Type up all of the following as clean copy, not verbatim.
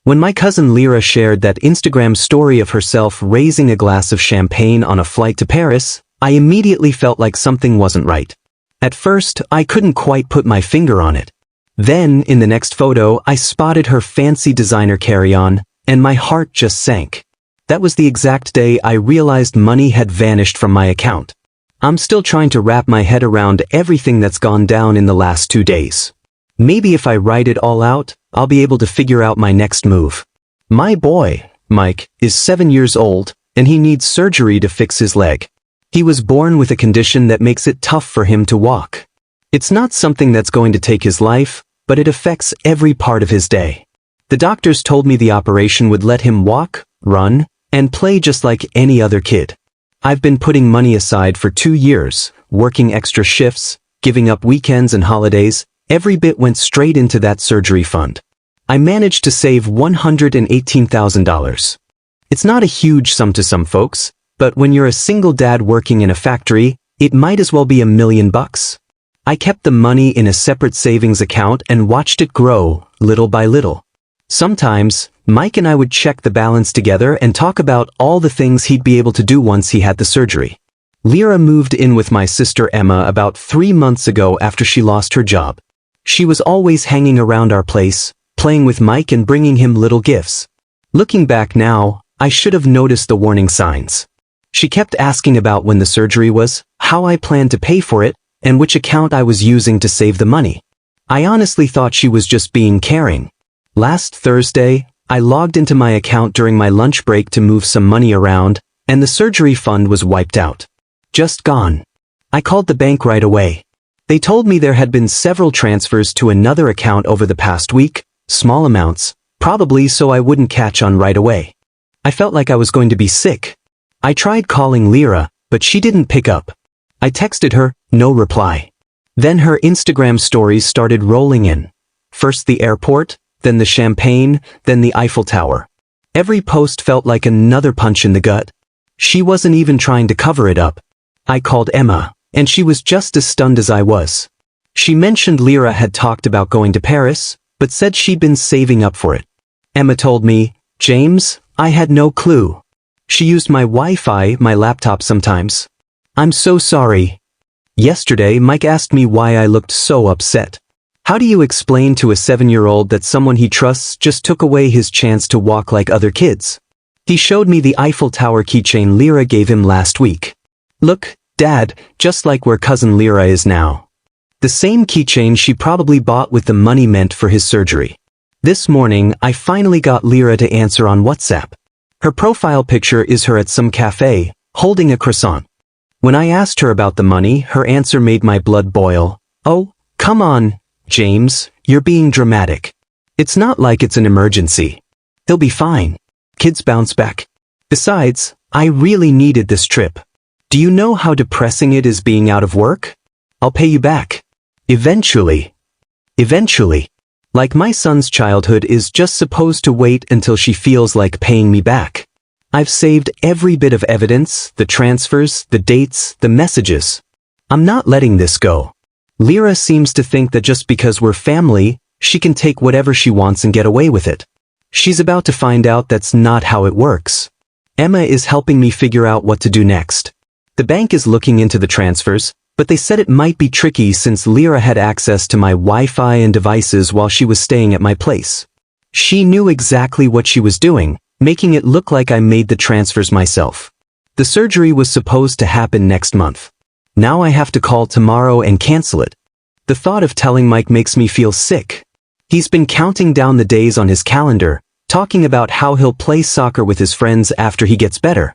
When my cousin Lyra shared that Instagram story of herself raising a glass of champagne on a flight to Paris, I immediately felt like something wasn't right. At first, I couldn't quite put my finger on it. Then, in the next photo, I spotted her fancy designer carry-on, and my heart just sank. That was the exact day I realized money had vanished from my account. I'm still trying to wrap my head around everything that's gone down in the last 2 days. Maybe if I write it all out, I'll be able to figure out my next move. My boy, Mike, is 7 years old, and he needs surgery to fix his leg. He was born with a condition that makes it tough for him to walk. It's not something that's going to take his life, but it affects every part of his day. The doctors told me the operation would let him walk, run, and play just like any other kid. I've been putting money aside for 2 years, working extra shifts, giving up weekends and holidays. Every bit went straight into that surgery fund. I managed to save $118,000. It's not a huge sum to some folks, but when you're a single dad working in a factory, it might as well be $1 million. I kept the money in a separate savings account and watched it grow, little by little. Sometimes, Mike and I would check the balance together and talk about all the things he'd be able to do once he had the surgery. Lyra moved in with my sister Emma about 3 months ago after she lost her job. She was always hanging around our place, playing with Mike and bringing him little gifts. Looking back now, I should have noticed the warning signs. She kept asking about when the surgery was, how I planned to pay for it, and which account I was using to save the money. I honestly thought she was just being caring. Last Thursday, I logged into my account during my lunch break to move some money around, and the surgery fund was wiped out. Just gone. I called the bank right away. They told me there had been several transfers to another account over the past week, small amounts, probably so I wouldn't catch on right away. I felt like I was going to be sick. I tried calling Lyra, but she didn't pick up. I texted her, no reply. Then her Instagram stories started rolling in. First the airport, then the champagne, then the Eiffel Tower. Every post felt like another punch in the gut. She wasn't even trying to cover it up. I called Emma, and she was just as stunned as I was. She mentioned Lyra had talked about going to Paris, but said she'd been saving up for it. Emma told me, James, I had no clue. She used my Wi-Fi, my laptop sometimes. I'm so sorry. Yesterday, Mike asked me why I looked so upset. How do you explain to a 7-year-old that someone he trusts just took away his chance to walk like other kids? He showed me the Eiffel Tower keychain Lyra gave him last week. Look, Dad, just like where cousin Lyra is now. The same keychain she probably bought with the money meant for his surgery. This morning, I finally got Lyra to answer on WhatsApp. Her profile picture is her at some cafe, holding a croissant. When I asked her about the money, her answer made my blood boil. Oh, come on, James, you're being dramatic. It's not like it's an emergency. He'll be fine. Kids bounce back. Besides, I really needed this trip. Do you know how depressing it is being out of work? I'll pay you back. Eventually. Eventually. Like my son's childhood is just supposed to wait until she feels like paying me back. I've saved every bit of evidence, the transfers, the dates, the messages. I'm not letting this go. Lyra seems to think that just because we're family, she can take whatever she wants and get away with it. She's about to find out that's not how it works. Emma is helping me figure out what to do next. The bank is looking into the transfers, but they said it might be tricky since Lyra had access to my Wi-Fi and devices while she was staying at my place. She knew exactly what she was doing, making it look like I made the transfers myself. The surgery was supposed to happen next month. Now I have to call tomorrow and cancel it. The thought of telling Mike makes me feel sick. He's been counting down the days on his calendar, talking about how he'll play soccer with his friends after he gets better.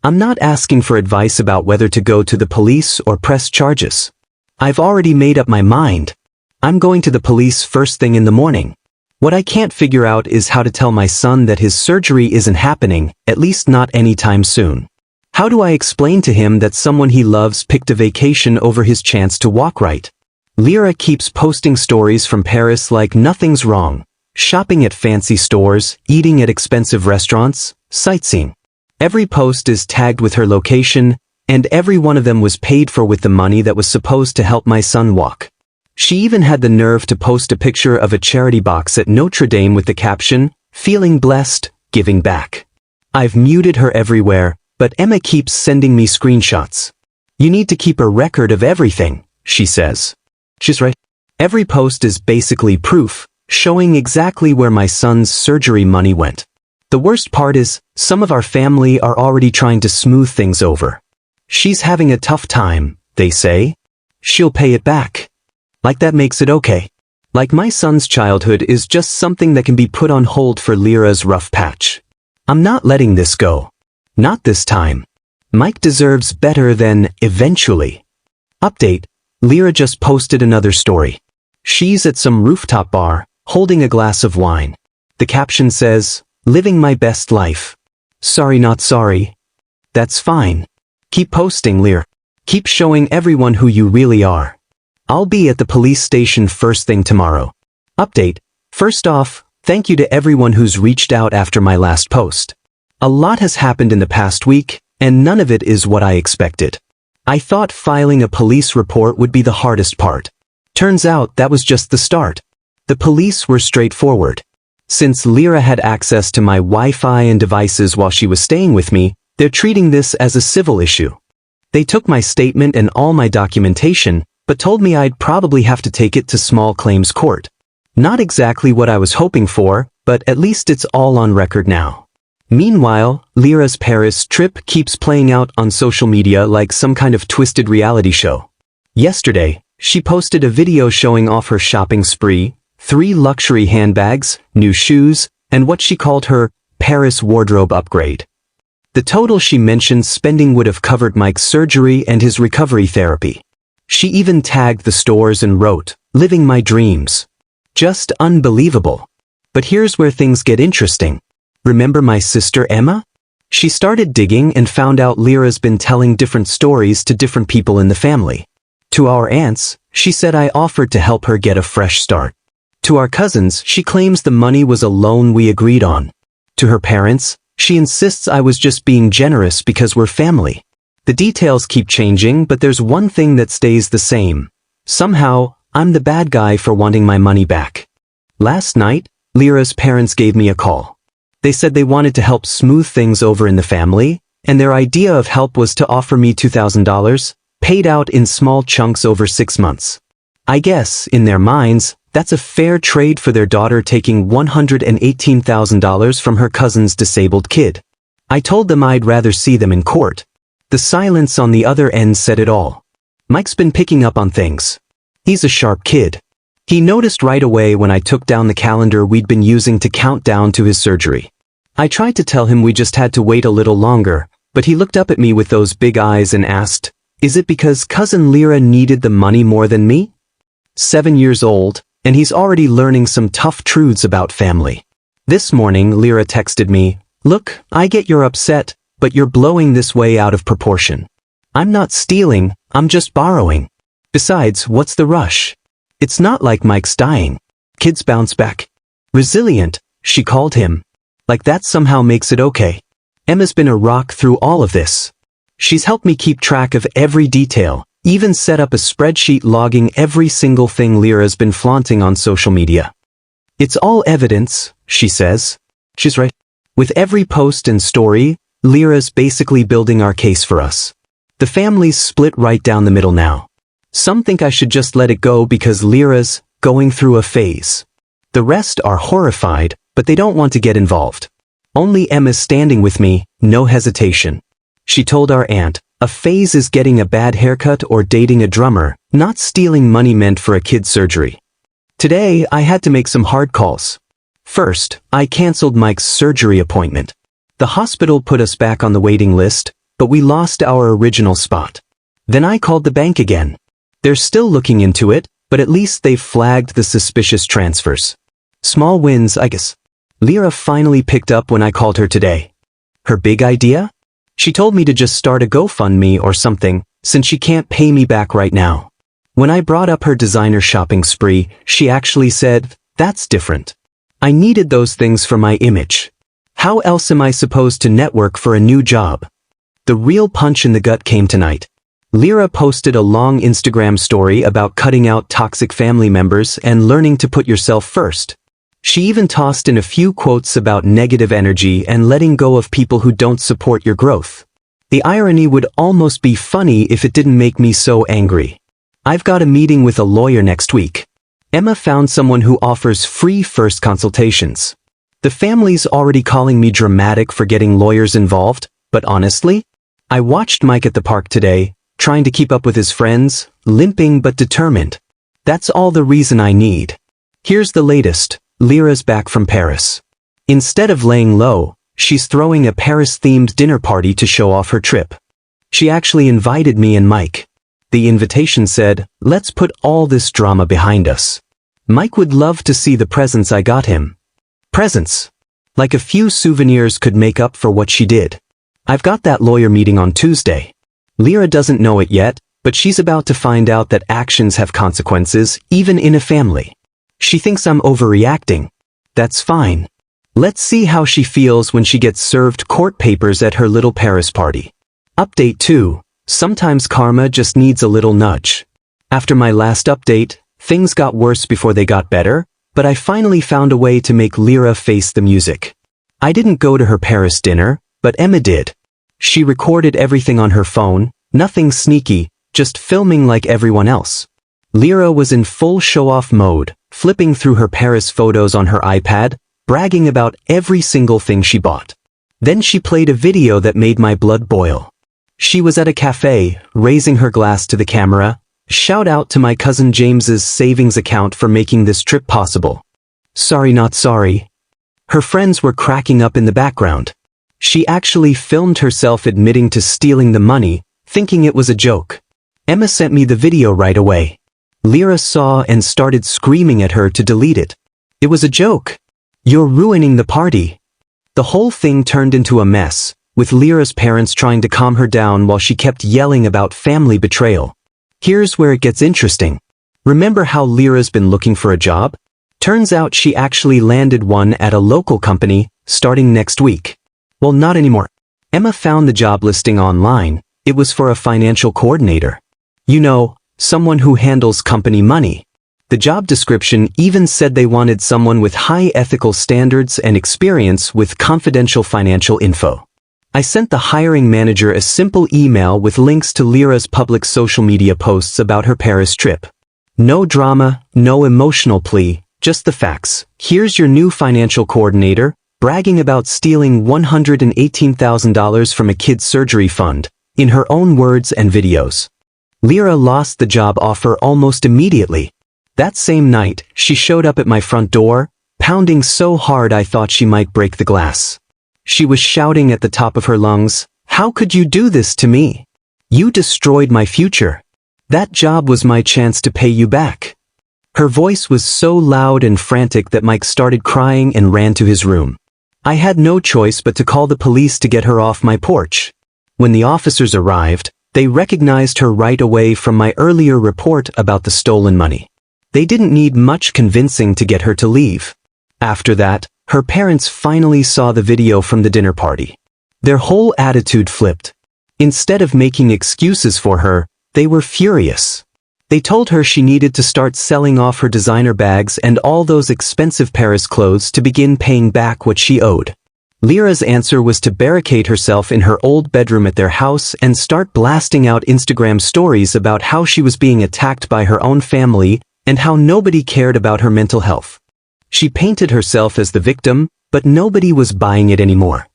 I'm not asking for advice about whether to go to the police or press charges. I've already made up my mind. I'm going to the police first thing in the morning. What I can't figure out is how to tell my son that his surgery isn't happening, at least not anytime soon. How do I explain to him that someone he loves picked a vacation over his chance to walk right? Lyra keeps posting stories from Paris like nothing's wrong. Shopping at fancy stores, eating at expensive restaurants, sightseeing. Every post is tagged with her location, and every one of them was paid for with the money that was supposed to help my son walk. She even had the nerve to post a picture of a charity box at Notre Dame with the caption, Feeling blessed, giving back. I've muted her everywhere, but Emma keeps sending me screenshots. You need to keep a record of everything, she says. She's right. Every post is basically proof, showing exactly where my son's surgery money went. The worst part is, some of our family are already trying to smooth things over. She's having a tough time, they say. She'll pay it back. Like that makes it okay. Like my son's childhood is just something that can be put on hold for Lyra's rough patch. I'm not letting this go. Not this time. Mike deserves better than eventually. Update. Lyra just posted another story. She's at some rooftop bar, holding a glass of wine. The caption says, "Living my best life. Sorry not sorry." That's fine. Keep posting, Lyra. Keep showing everyone who you really are. I'll be at the police station first thing tomorrow. Update. First off, thank you to everyone who's reached out after my last post. A lot has happened in the past week, and none of it is what I expected. I thought filing a police report would be the hardest part. Turns out that was just the start. The police were straightforward. Since Lyra had access to my Wi-Fi and devices while she was staying with me, they're treating this as a civil issue. They took my statement and all my documentation, but told me I'd probably have to take it to small claims court. Not exactly what I was hoping for, but at least it's all on record now. Meanwhile, Lyra's Paris trip keeps playing out on social media like some kind of twisted reality show. Yesterday, she posted a video showing off her shopping spree, 3 luxury handbags, new shoes, and what she called her Paris wardrobe upgrade. The total she mentioned spending would have covered Mike's surgery and his recovery therapy. She even tagged the stores and wrote, "Living my dreams." Just unbelievable. But here's where things get interesting. Remember my sister Emma? She started digging and found out Lyra's been telling different stories to different people in the family. To our aunts, she said I offered to help her get a fresh start. To our cousins, she claims the money was a loan we agreed on. To her parents, she insists I was just being generous because we're family. The details keep changing, but there's one thing that stays the same. Somehow, I'm the bad guy for wanting my money back. Last night, Lyra's parents gave me a call. They said they wanted to help smooth things over in the family, and their idea of help was to offer me $2,000, paid out in small chunks over 6 months. I guess, in their minds, that's a fair trade for their daughter taking $118,000 from her cousin's disabled kid. I told them I'd rather see them in court. The silence on the other end said it all. Mike's been picking up on things. He's a sharp kid. He noticed right away when I took down the calendar we'd been using to count down to his surgery. I tried to tell him we just had to wait a little longer, but he looked up at me with those big eyes and asked, "Is it because cousin Lyra needed the money more than me?" 7 years old, and he's already learning some tough truths about family. This morning, Lyra texted me, "Look, I get you're upset, but you're blowing this way out of proportion. I'm not stealing, I'm just borrowing. Besides, what's the rush? It's not like Mike's dying. Kids bounce back. Resilient, she called him. Like that somehow makes it okay. Emma's been a rock through all of this. She's helped me keep track of every detail, even set up a spreadsheet logging every single thing Lyra's been flaunting on social media. It's all evidence, she says. She's right. With every post and story, Lyra's basically building our case for us. The family's split right down the middle now. Some think I should just let it go because Lyra's going through a phase. The rest are horrified, but they don't want to get involved. Only Emma's standing with me, no hesitation. She told our aunt, a phase is getting a bad haircut or dating a drummer, not stealing money meant for a kid's surgery. Today, I had to make some hard calls. First, I canceled Mike's surgery appointment. The hospital put us back on the waiting list, but we lost our original spot. Then I called the bank again. They're still looking into it, but at least they've flagged the suspicious transfers. Small wins, I guess. Lyra finally picked up when I called her today. Her big idea? She told me to just start a GoFundMe or something, since she can't pay me back right now. When I brought up her designer shopping spree, she actually said, "That's different. I needed those things for my image. How else am I supposed to network for a new job?" The real punch in the gut came tonight. Lyra posted a long Instagram story about cutting out toxic family members and learning to put yourself first. She even tossed in a few quotes about negative energy and letting go of people who don't support your growth. The irony would almost be funny if it didn't make me so angry. I've got a meeting with a lawyer next week. Emma found someone who offers free first consultations. The family's already calling me dramatic for getting lawyers involved, but honestly, I watched Mike at the park today, trying to keep up with his friends, limping but determined. That's all the reason I need. Here's the latest. Lyra's back from Paris. Instead of laying low, she's throwing a Paris-themed dinner party to show off her trip. She actually invited me and Mike. The invitation said, "Let's put all this drama behind us." Mike would love to see the presents I got him. Presents. Like a few souvenirs could make up for what she did. I've got that lawyer meeting on Tuesday. Lyra doesn't know it yet, but she's about to find out that actions have consequences, even in a family. She thinks I'm overreacting. That's fine. Let's see how she feels when she gets served court papers at her little Paris party. Update 2. Sometimes karma just needs a little nudge. After my last update, things got worse before they got better, but I finally found a way to make Lyra face the music. I didn't go to her Paris dinner, but Emma did. She recorded everything on her phone, nothing sneaky, just filming like everyone else. Lyra was in full show-off mode, flipping through her Paris photos on her iPad, bragging about every single thing she bought. Then she played a video that made my blood boil. She was at a cafe, raising her glass to the camera. "Shout out to my cousin James's savings account for making this trip possible. Sorry not sorry." Her friends were cracking up in the background. She actually filmed herself admitting to stealing the money, thinking it was a joke. Emma sent me the video right away. Lyra saw and started screaming at her to delete it. It was a joke. "You're ruining the party." The whole thing turned into a mess, with Lyra's parents trying to calm her down while she kept yelling about family betrayal. Here's where it gets interesting. Remember how Lyra's been looking for a job? Turns out she actually landed one at a local company, starting next week. Well, not anymore. Emma found the job listing online. It was for a financial coordinator. You know, someone who handles company money. The job description even said they wanted someone with high ethical standards and experience with confidential financial info. I sent the hiring manager a simple email with links to Lyra's public social media posts about her Paris trip. No drama, no emotional plea, just the facts. Here's your new financial coordinator, bragging about stealing $118,000 from a kid's surgery fund, in her own words and videos. Lyra lost the job offer almost immediately. That same night, she showed up at my front door, pounding so hard I thought she might break the glass. She was shouting at the top of her lungs, "How could you do this to me? You destroyed my future. That job was my chance to pay you back." Her voice was so loud and frantic that Mike started crying and ran to his room. I had no choice but to call the police to get her off my porch. When the officers arrived, they recognized her right away from my earlier report about the stolen money. They didn't need much convincing to get her to leave. After that, her parents finally saw the video from the dinner party. Their whole attitude flipped. Instead of making excuses for her, they were furious. They told her she needed to start selling off her designer bags and all those expensive Paris clothes to begin paying back what she owed. Lyra's answer was to barricade herself in her old bedroom at their house and start blasting out Instagram stories about how she was being attacked by her own family and how nobody cared about her mental health. She painted herself as the victim, but nobody was buying it anymore.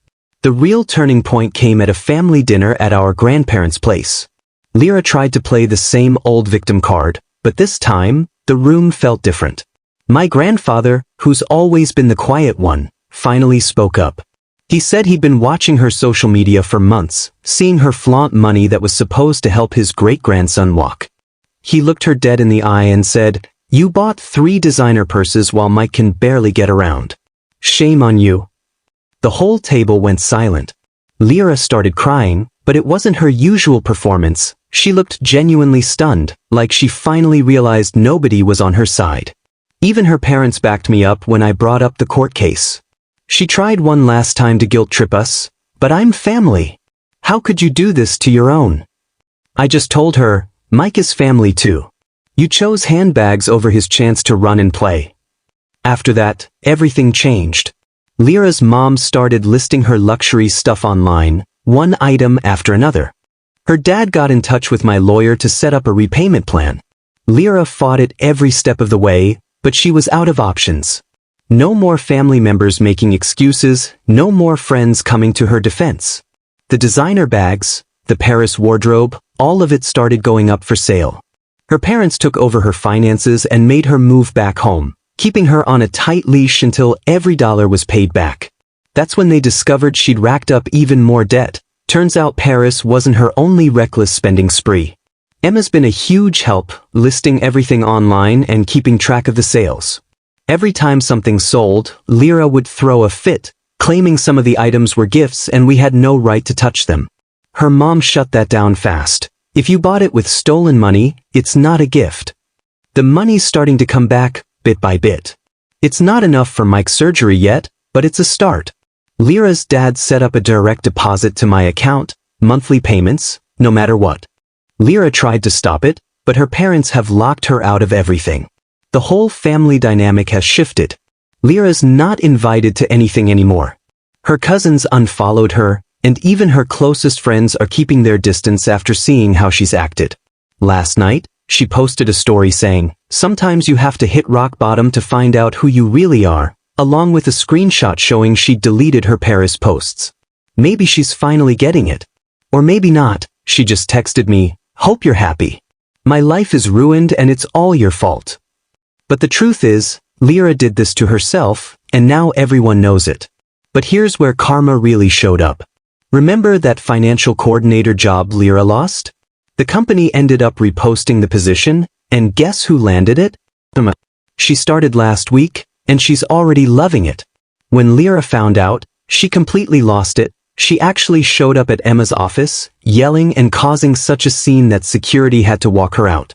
The real turning point came at a family dinner at our grandparents' place. Lyra tried to play the same old victim card, but this time, the room felt different. My grandfather, who's always been the quiet one, finally spoke up. He said he'd been watching her social media for months, seeing her flaunt money that was supposed to help his great-grandson walk. He looked her dead in the eye and said, "You bought 3 designer purses while Mike can barely get around. Shame on you." The whole table went silent. Lyra started crying, but it wasn't her usual performance. She looked genuinely stunned, like she finally realized nobody was on her side. Even her parents backed me up when I brought up the court case. She tried one last time to guilt trip us, but I'm family. How could you do this to your own? I just told her, Mike is family too. You chose handbags over his chance to run and play. After that, everything changed. Lyra's mom started listing her luxury stuff online, one item after another. Her dad got in touch with my lawyer to set up a repayment plan. Lyra fought it every step of the way, but she was out of options. No more family members making excuses, no more friends coming to her defense. The designer bags, the Paris wardrobe, all of it started going up for sale. Her parents took over her finances and made her move back home, keeping her on a tight leash until every dollar was paid back. That's when they discovered she'd racked up even more debt. Turns out Paris wasn't her only reckless spending spree. Emma's been a huge help, listing everything online and keeping track of the sales. Every time something sold, Lyra would throw a fit, claiming some of the items were gifts and we had no right to touch them. Her mom shut that down fast. If you bought it with stolen money, it's not a gift. The money's starting to come back, bit by bit. It's not enough for Mike's surgery yet, but it's a start. Lyra's dad set up a direct deposit to my account, monthly payments, no matter what. Lyra tried to stop it, but her parents have locked her out of everything. The whole family dynamic has shifted. Lyra's not invited to anything anymore. Her cousins unfollowed her, and even her closest friends are keeping their distance after seeing how she's acted. Last night, she posted a story saying, "Sometimes you have to hit rock bottom to find out who you really are," along with a screenshot showing she deleted her Paris posts. Maybe she's finally getting it. Or maybe not. She just texted me, "Hope you're happy. My life is ruined and it's all your fault." But the truth is, Lyra did this to herself, and now everyone knows it. But here's where karma really showed up. Remember that financial coordinator job Lyra lost? The company ended up reposting the position, and guess who landed it? She started last week, and she's already loving it. When Lyra found out, she completely lost it. She actually showed up at Emma's office, yelling and causing such a scene that security had to walk her out.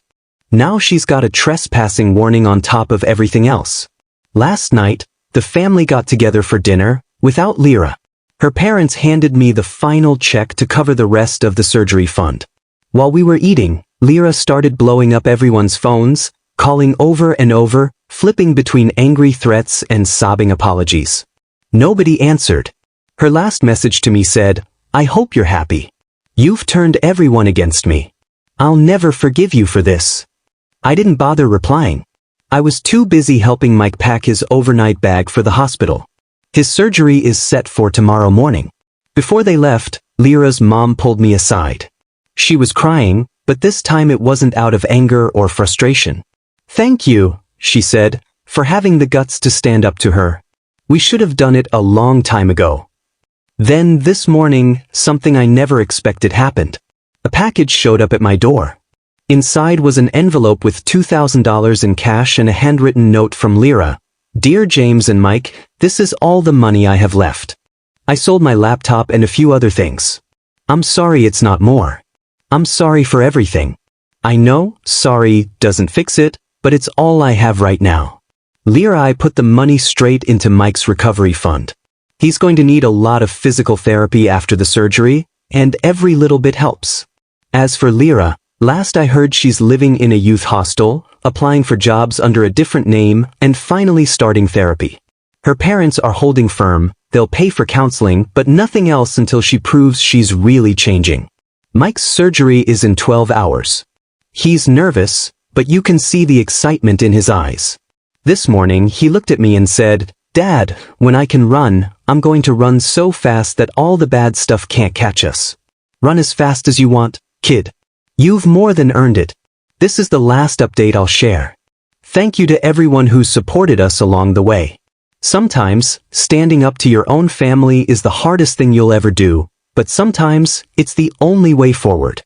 Now she's got a trespassing warning on top of everything else. Last night, the family got together for dinner, without Lyra. Her parents handed me the final check to cover the rest of the surgery fund. While we were eating, Lyra started blowing up everyone's phones, calling over and over, flipping between angry threats and sobbing apologies. Nobody answered. Her last message to me said, "I hope you're happy. You've turned everyone against me. I'll never forgive you for this." I didn't bother replying. I was too busy helping Mike pack his overnight bag for the hospital. His surgery is set for tomorrow morning. Before they left, Lyra's mom pulled me aside. She was crying, but this time it wasn't out of anger or frustration. "Thank you," she said, "for having the guts to stand up to her. We should have done it a long time ago." Then this morning, something I never expected happened. A package showed up at my door. Inside was an envelope with $2,000 in cash and a handwritten note from Lyra. "Dear James and Mike, this is all the money I have left. I sold my laptop and a few other things. I'm sorry it's not more. I'm sorry for everything. I know, sorry doesn't fix it, but it's all I have right now." Lyra, I put the money straight into Mike's recovery fund. He's going to need a lot of physical therapy after the surgery, and every little bit helps. As for Lyra, last I heard she's living in a youth hostel, applying for jobs under a different name, and finally starting therapy. Her parents are holding firm, they'll pay for counseling, but nothing else until she proves she's really changing. Mike's surgery is in 12 hours. He's nervous, but you can see the excitement in his eyes. This morning, he looked at me and said, "Dad, when I can run, I'm going to run so fast that all the bad stuff can't catch us. Run as fast as you want, kid. You've more than earned it." This is the last update I'll share. Thank you to everyone who supported us along the way. Sometimes, standing up to your own family is the hardest thing you'll ever do, but sometimes, it's the only way forward.